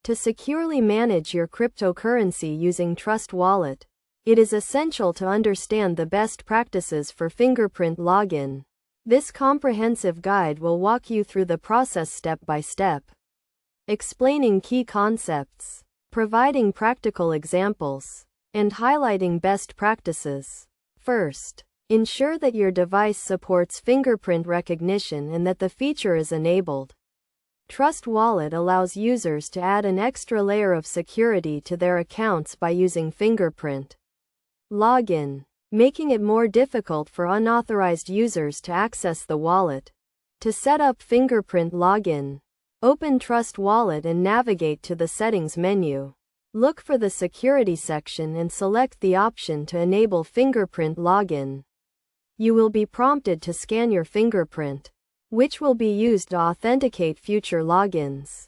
To securely manage your cryptocurrency using Trust Wallet, it is essential to understand the best practices for fingerprint login. This comprehensive guide will walk you through the process step by step, explaining key concepts, providing practical examples, and highlighting best practices. First, ensure that your device supports fingerprint recognition and that the feature is enabled. Trust Wallet allows users to add an extra layer of security to their accounts by using fingerprint login, making it more difficult for unauthorized users to access the wallet. To set up fingerprint login, open Trust Wallet and navigate to the Settings menu. Look for the Security section and select the option to enable fingerprint login. You will be prompted to scan your fingerprint, which will be used to authenticate future logins.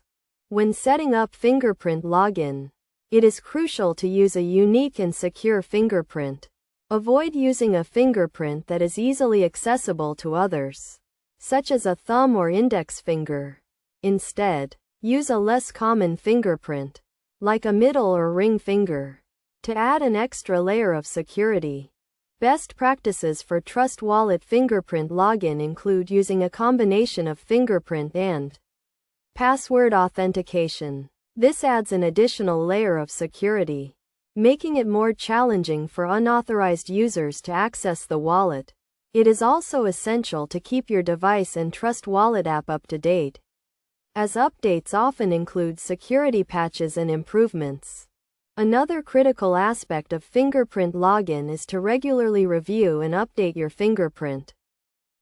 When setting up fingerprint login, it is crucial to use a unique and secure fingerprint. Avoid using a fingerprint that is easily accessible to others, such as a thumb or index finger. Instead, use a less common fingerprint, like a middle or ring finger, to add an extra layer of security. Best practices for Trust Wallet fingerprint login include using a combination of fingerprint and password authentication. This adds an additional layer of security, making it more challenging for unauthorized users to access the wallet. It is also essential to keep your device and Trust Wallet app up to date, as updates often include security patches and improvements. Another critical aspect of fingerprint login is to regularly review and update your fingerprint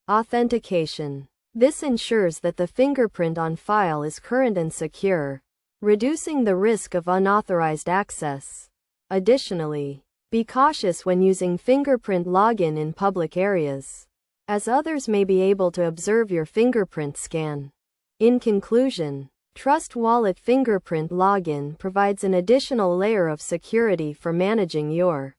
authentication. This ensures that the fingerprint on file is current and secure, reducing the risk of unauthorized access. Additionally, be cautious when using fingerprint login in public areas, as others may be able to observe your fingerprint scan. In conclusion, Trust Wallet fingerprint login provides an additional layer of security for managing your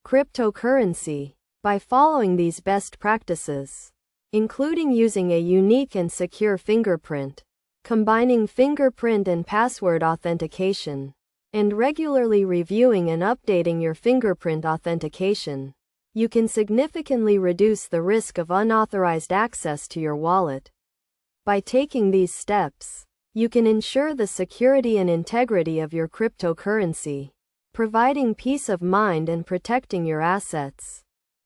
cryptocurrency. By following these best practices, including using a unique and secure fingerprint, combining fingerprint and password authentication, and regularly reviewing and updating your fingerprint authentication, you can significantly reduce the risk of unauthorized access to your wallet. By taking these steps, you can ensure the security and integrity of your cryptocurrency, providing peace of mind and protecting your assets.